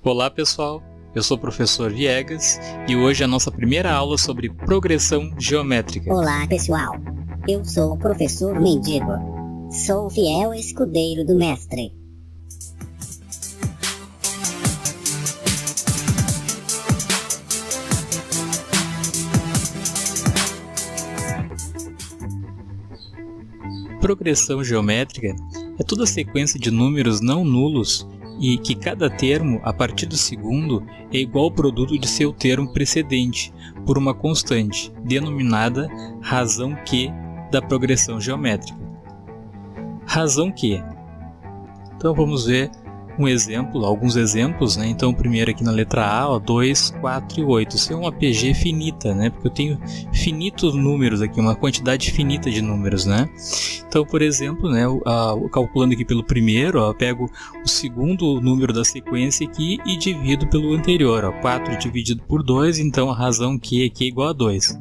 Olá pessoal, eu sou o professor Viegas e hoje é a nossa primeira aula sobre progressão geométrica. Olá pessoal, eu sou o professor Mendigo, sou o fiel escudeiro do mestre. Progressão geométrica é toda sequência de números não nulos e que cada termo, a partir do segundo, é igual ao produto de seu termo precedente, por uma constante, denominada razão Q da progressão geométrica. Razão Q. Então vamos ver um exemplo, alguns exemplos, né? Então o primeiro aqui na letra A, 2, 4 e 8. Isso é uma PG finita, né? Porque eu tenho finitos números aqui, uma quantidade finita de números, né? Então, por exemplo, né, calculando aqui pelo primeiro, eu pego o segundo número da sequência aqui e divido pelo anterior. 4 dividido por 2, então a razão Q aqui é igual a 2.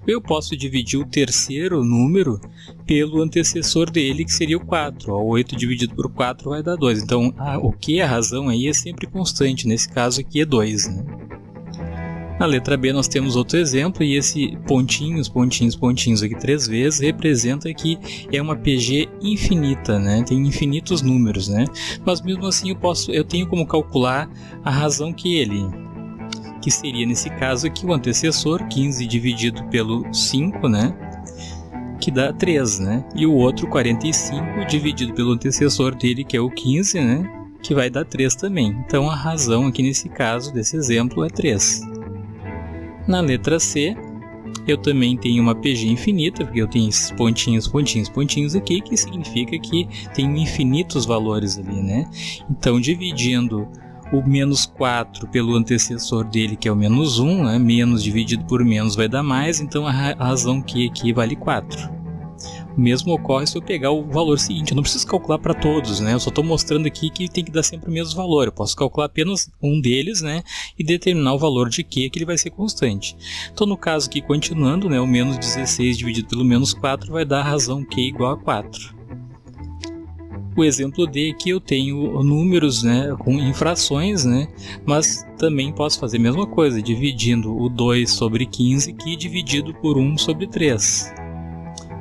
Eu posso dividir o terceiro número pelo antecessor dele, que seria o 4. 8 dividido por 4 vai dar 2. Então, o Q, a razão aí, é sempre constante. Nesse caso aqui é 2. Né? Na letra B nós temos outro exemplo, e esse pontinhos aqui 3 vezes representa que é uma PG infinita, né? Tem infinitos números, né? Mas mesmo assim eu tenho como calcular a razão Q ali, que seria nesse caso aqui o antecessor, 15 dividido pelo 5, né? Que dá 3, né? E o outro 45 dividido pelo antecessor dele, que é o 15, né? Que vai dar 3 também. Então a razão aqui nesse caso, desse exemplo, é 3. Na letra C, eu também tenho uma PG infinita, porque eu tenho esses pontinhos aqui, que significa que tem infinitos valores ali, né? Então, dividindo o menos 4 pelo antecessor dele, que é o menos 1, né? Menos dividido por menos vai dar mais, então a razão Q aqui vale 4. O mesmo ocorre se eu pegar o valor seguinte. Eu não preciso calcular para todos, né? Eu só estou mostrando aqui que tem que dar sempre o mesmo valor. Eu posso calcular apenas um deles, né? E determinar o valor de Q, que ele vai ser constante. Então, no caso aqui, continuando, né? O menos 16 dividido pelo menos 4 vai dar a razão Q igual a 4. O exemplo D aqui eu tenho números, né, em frações, né, mas também posso fazer a mesma coisa, dividindo o 2 sobre 15 aqui dividido por 1 sobre 3.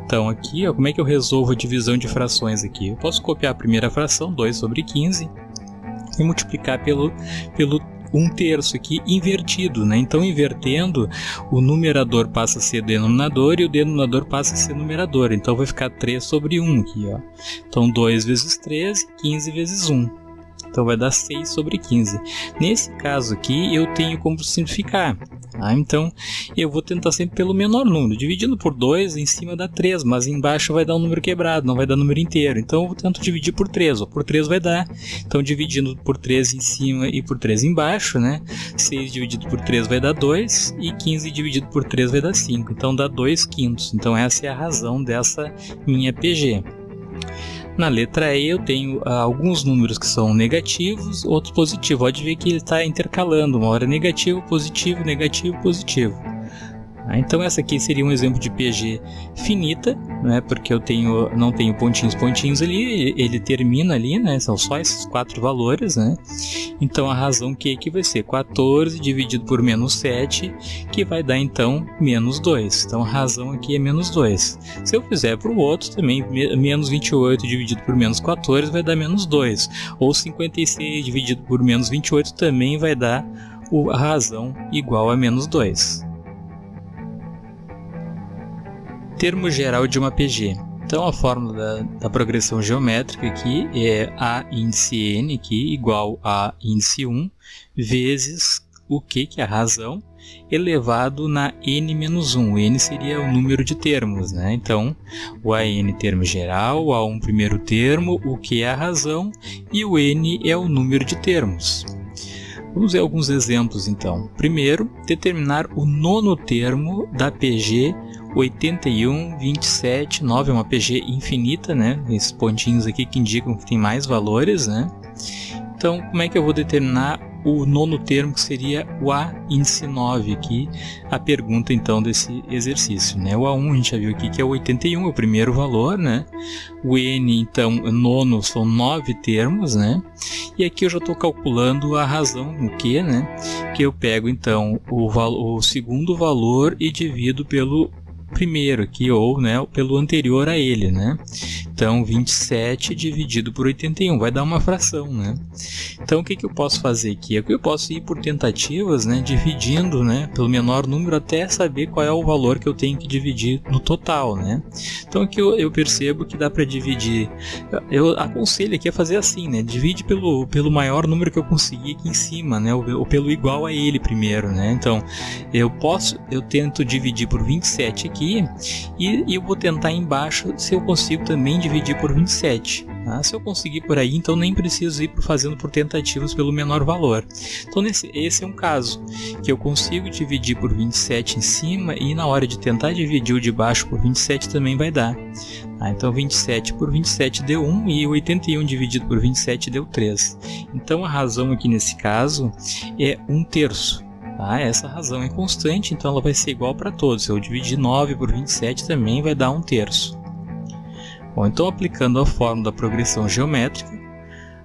Então aqui, ó, como é que eu resolvo a divisão de frações aqui? Eu posso copiar a primeira fração, 2 sobre 15, e multiplicar pelo 1/3 aqui invertido, né? Então, invertendo, o numerador passa a ser denominador e o denominador passa a ser numerador. Então, vai ficar 3 sobre 1 aqui, ó. Então, 2 vezes 13, 15 vezes 1. Então, vai dar 6 sobre 15. Nesse caso aqui, eu tenho como simplificar. Então, eu vou tentar sempre pelo menor número. Dividindo por 2, em cima dá 3, mas embaixo vai dar um número quebrado, não vai dar número inteiro. Então, eu tento dividir por 3, por 3 vai dar. Então, dividindo por 3 em cima e por 3 embaixo, né? 6 dividido por 3 vai dar 2, e 15 dividido por 3 vai dar 5. Então, dá 2/5. Então, essa é a razão dessa minha PG. Na letra E eu tenho alguns números que são negativos, outros positivos. Pode ver que ele está intercalando, uma hora negativo, positivo, negativo, positivo. Então essa aqui seria um exemplo de PG finita, né? Porque eu não tenho pontinhos ali, ele termina ali, né? São só esses 4 valores, né? Então a razão Q aqui vai ser 14 dividido por menos 7, que vai dar então menos 2. Então a razão aqui é menos 2. Se eu fizer para o outro também, menos 28 dividido por menos 14 vai dar menos 2. Ou 56 dividido por menos 28 também vai dar a razão igual a menos 2. Termo geral de uma PG. Então a fórmula da progressão geométrica aqui é A índice N aqui igual a índice 1 vezes o Q, que é a razão, elevado na N-1. O N seria o número de termos, né? Então o AN termo geral, o A1 primeiro termo, o Q é a razão e o N é o número de termos. Vamos ver alguns exemplos então. Primeiro, determinar o nono termo da PG 81, 27, 9 é uma PG infinita, né? Esses pontinhos aqui que indicam que tem mais valores, né? Então, como é que eu vou determinar o nono termo, que seria o A índice 9 aqui, a pergunta então desse exercício, né? O A1 a gente já viu aqui que é o 81, é o primeiro valor, né? O N, então, nono, são 9 termos, né? E aqui eu já estou calculando a razão, o Q, né? Que eu pego então o segundo valor e divido pelo primeiro aqui, ou, né, pelo anterior a ele, né? Então 27 dividido por 81 vai dar uma fração, né? Então o que eu posso fazer aqui? Aqui eu posso ir por tentativas, né, dividindo, né, pelo menor número até saber qual é o valor que eu tenho que dividir no total, né? Então aqui eu percebo que dá para dividir. Eu aconselho aqui a fazer assim, né? Divide pelo maior número que eu conseguir aqui em cima, né? Ou pelo igual a ele primeiro, né? Então eu tento dividir por 27 aqui e eu vou tentar embaixo se eu consigo também dividir por 27. Tá? Se eu conseguir por aí, então nem preciso ir fazendo por tentativas pelo menor valor. Então esse é um caso que eu consigo dividir por 27 em cima e na hora de tentar dividir o de baixo por 27 também vai dar. Então 27 por 27 deu 1 e 81 dividido por 27 deu 3. Então a razão aqui nesse caso é 1/3. Essa razão é constante, então ela vai ser igual para todos. Se eu dividir 9 por 27 também vai dar 1/3. Bom, então aplicando a fórmula da progressão geométrica,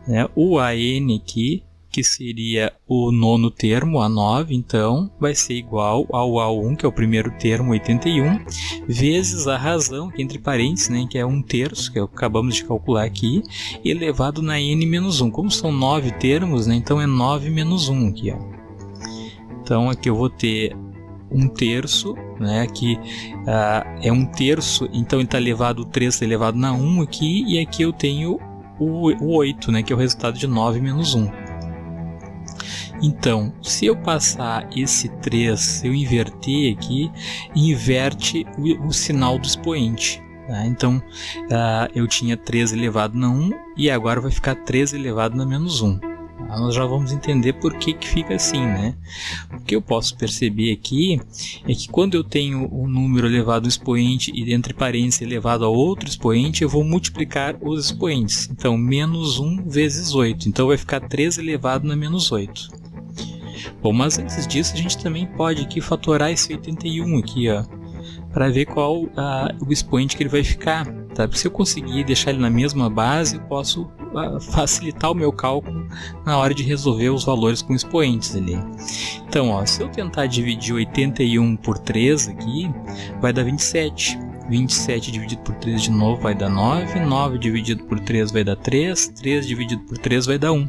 né, o AN aqui, que seria o nono termo, A9, então vai ser igual ao A1, que é o primeiro termo, 81, vezes a razão, que entre parênteses, né, que é 1/3, que acabamos de calcular aqui, elevado na N-1. Como são 9 termos, né, então é 9 menos 1 aqui, ó. Então aqui eu vou ter 1/3, né? Aqui é 1/3, então ele está elevado, o 3 está elevado na 1 aqui, e aqui eu tenho o 8, né? Que é o resultado de 9 menos 1. Então, se eu passar esse 3, se eu inverter aqui, inverte o sinal do expoente. Tá? Então, eu tinha 3 elevado na 1 e agora vai ficar 3 elevado na menos 1. Nós já vamos entender por que fica assim, né? O que eu posso perceber aqui é que quando eu tenho um número elevado a um expoente e entre parênteses elevado a outro expoente, eu vou multiplicar os expoentes. Então, menos 1 vezes 8. Então, vai ficar 3 elevado na menos 8. Bom, mas antes disso, a gente também pode aqui fatorar esse 81 aqui, ó, para ver qual o expoente que ele vai ficar. Tá? Se eu conseguir deixar ele na mesma base, eu posso facilitar o meu cálculo na hora de resolver os valores com expoentes ali. Então, ó, se eu tentar dividir 81 por 3 aqui, vai dar 27. 27 dividido por 3 de novo vai dar 9. 9 dividido por 3 vai dar 3. 3 dividido por 3 vai dar 1.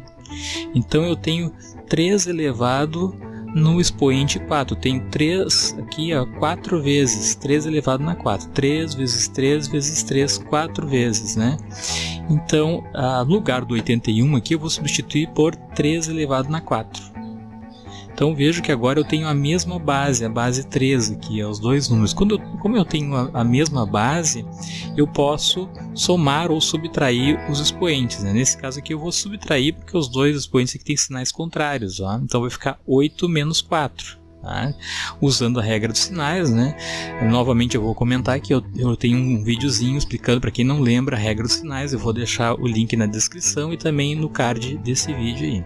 Então eu tenho 3 elevado no expoente 4. Tenho 3 aqui, ó, 4 vezes. 3 elevado na 4. 3 vezes 3 vezes 3, 4 vezes, né? Então, no lugar do 81 aqui, eu vou substituir por 3 elevado na 4. Então, vejo que agora eu tenho a mesma base, a base 3 aqui, os dois números. Como eu tenho a mesma base, eu posso somar ou subtrair os expoentes, né? Nesse caso aqui eu vou subtrair porque os dois expoentes aqui têm sinais contrários, ó. Então vai ficar 8 menos 4. Tá? Usando a regra dos sinais, né? Novamente eu vou comentar que eu tenho um videozinho explicando, para quem não lembra, a regra dos sinais. Eu vou deixar o link na descrição e também no card desse vídeo aí.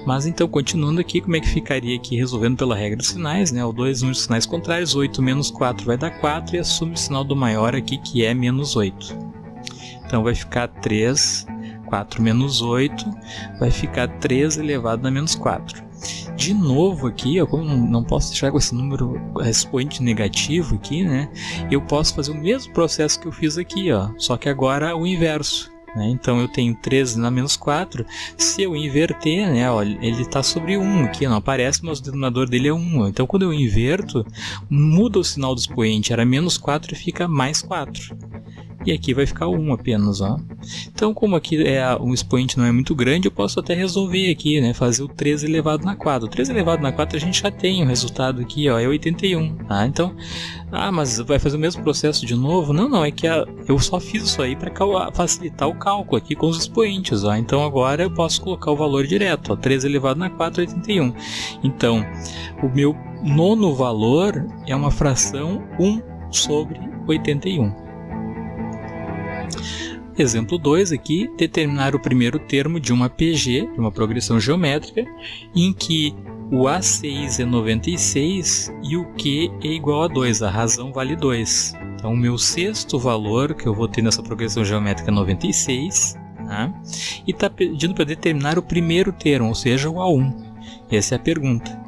Mas então, continuando aqui, como é que ficaria aqui resolvendo pela regra dos sinais, né? Os dois números de sinais contrários, 8 menos 4 vai dar 4 e assume o sinal do maior aqui, que é menos 8. Então vai ficar 3, 4 menos 8, vai ficar 3 elevado a menos 4. De novo aqui, ó, como não posso deixar com esse número expoente negativo aqui, né? Eu posso fazer o mesmo processo que eu fiz aqui, ó, só que agora o inverso. Então eu tenho 3 na menos 4, se eu inverter, né, ó, ele está sobre 1 aqui, não aparece, mas o denominador dele é 1. Então quando eu inverto, muda o sinal do expoente, era menos 4 e fica mais 4. E aqui vai ficar 1 apenas, ó. Então, como aqui um expoente não é muito grande, eu posso até resolver aqui, né? Fazer o 3 elevado na 4. O 3 elevado na 4 a gente já tem o resultado aqui, ó, é 81. Tá? Então, mas vai fazer o mesmo processo de novo? Não, é que eu só fiz isso aí para facilitar o cálculo aqui com os expoentes, ó. Então agora eu posso colocar o valor direto, ó, 3 elevado na 4 é 81. Então, o meu nono valor é uma fração 1 sobre 81. Exemplo 2 aqui, determinar o primeiro termo de uma PG, de uma progressão geométrica, em que o A6 é 96 e o Q é igual a 2, a razão vale 2. Então o meu sexto valor que eu vou ter nessa progressão geométrica é 96, tá? E está pedindo para determinar o primeiro termo, ou seja, o A1. Essa é a pergunta.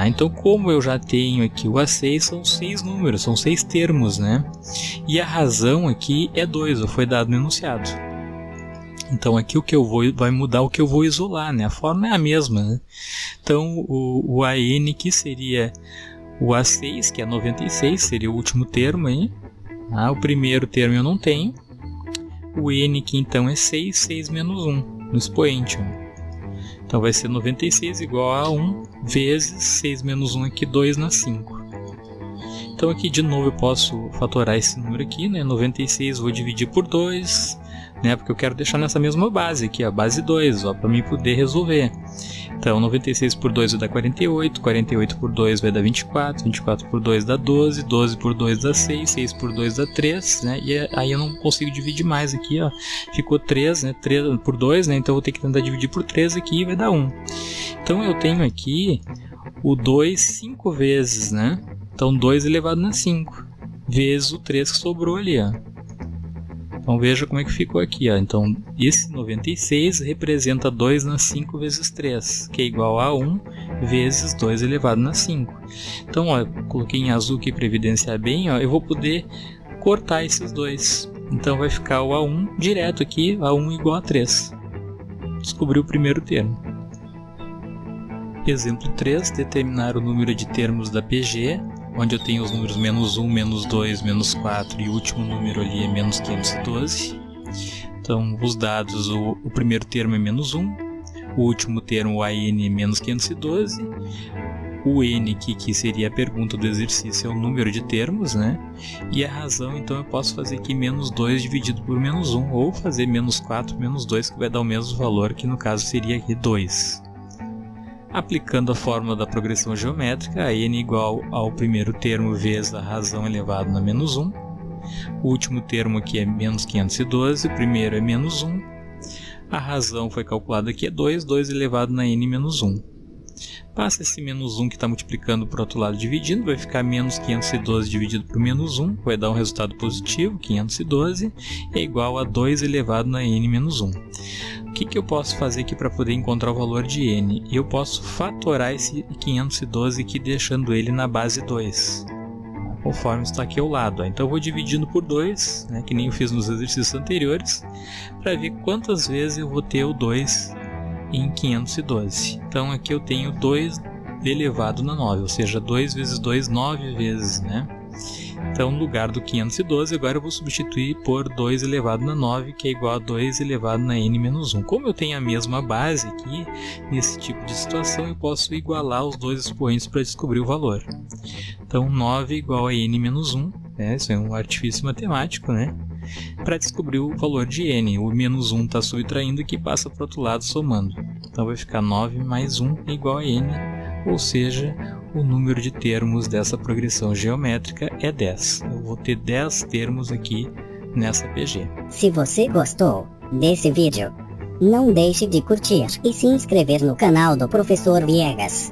Então, como eu já tenho aqui o A6, são 6 números, são 6 termos, né? E a razão aqui é 2, foi dado no enunciado. Então, aqui vai mudar o que eu vou isolar, né? A forma é a mesma, né? Então, o AN aqui seria o A6, que é 96, seria o último termo aí. O primeiro termo eu não tenho. O N aqui, então, é 6, 6 menos 1, no expoente, né? Então vai ser 96 igual a 1 vezes 6 menos 1 aqui, 2 na 5. Então aqui de novo eu posso fatorar esse número aqui, né? 96 vou dividir por 2, né? Porque eu quero deixar nessa mesma base aqui, a base 2, para mim poder resolver. Então 96 por 2 vai dar 48, 48 por 2 vai dar 24, 24 por 2 dá 12, 12 por 2 dá 6, 6 por 2 dá 3, né? E aí eu não consigo dividir mais aqui, ó. Ficou 3, né? 3 por 2, né? Então eu vou ter que tentar dividir por 3 aqui e vai dar 1. Então eu tenho aqui o 2 5 vezes, né? Então 2 elevado na 5 vezes o 3 que sobrou ali, ó. Então veja como é que ficou aqui, ó. Então esse 96 representa 2 na 5 vezes 3, que é igual a 1 vezes 2 elevado na 5. Então, ó, coloquei em azul aqui para evidenciar bem, ó, eu vou poder cortar esses dois. Então vai ficar o A1 direto aqui, A1 igual a 3. Descobri o primeiro termo. Exemplo 3, determinar o número de termos da PG, onde eu tenho os números menos 1, menos 2, menos 4 e o último número ali é menos 512. Então, os dados, o primeiro termo é menos 1, o último termo, o AN, é menos 512. O N aqui, que seria a pergunta do exercício, é o número de termos, né? E a razão, então, eu posso fazer aqui menos 2 dividido por menos 1, ou fazer menos 4 menos 2, que vai dar o mesmo valor, que no caso seria aqui 2. Aplicando a fórmula da progressão geométrica, a n igual ao primeiro termo vezes a razão elevado na menos 1. O último termo aqui é menos 512, o primeiro é menos 1. A razão foi calculada aqui é 2, 2 elevado na n menos 1. Passa esse menos 1 que está multiplicando para o outro lado dividindo, vai ficar menos 512 dividido por menos 1, vai dar um resultado positivo, 512, é igual a 2 elevado na n menos 1. O que eu posso fazer aqui para poder encontrar o valor de n? Eu posso fatorar esse 512 aqui deixando ele na base 2, conforme está aqui ao lado. Então eu vou dividindo por 2, né, que nem eu fiz nos exercícios anteriores, para ver quantas vezes eu vou ter o 2 em 512. Então aqui eu tenho 2 elevado na 9, ou seja, 2 vezes 2, 9 vezes, né? Então, no lugar do 512, agora eu vou substituir por 2 elevado na 9, que é igual a 2 elevado na n menos 1. Como eu tenho a mesma base aqui, nesse tipo de situação, eu posso igualar os dois expoentes para descobrir o valor. Então, 9 igual a n menos 1, né? Isso é um artifício matemático, né? Para descobrir o valor de n. O menos 1 está subtraindo aqui, passa para o outro lado somando. Então, vai ficar 9 mais 1 igual a n, ou seja, o número de termos dessa progressão geométrica é 10. Eu vou ter 10 termos aqui nessa PG. Se você gostou desse vídeo, não deixe de curtir e se inscrever no canal do Professor Viegas.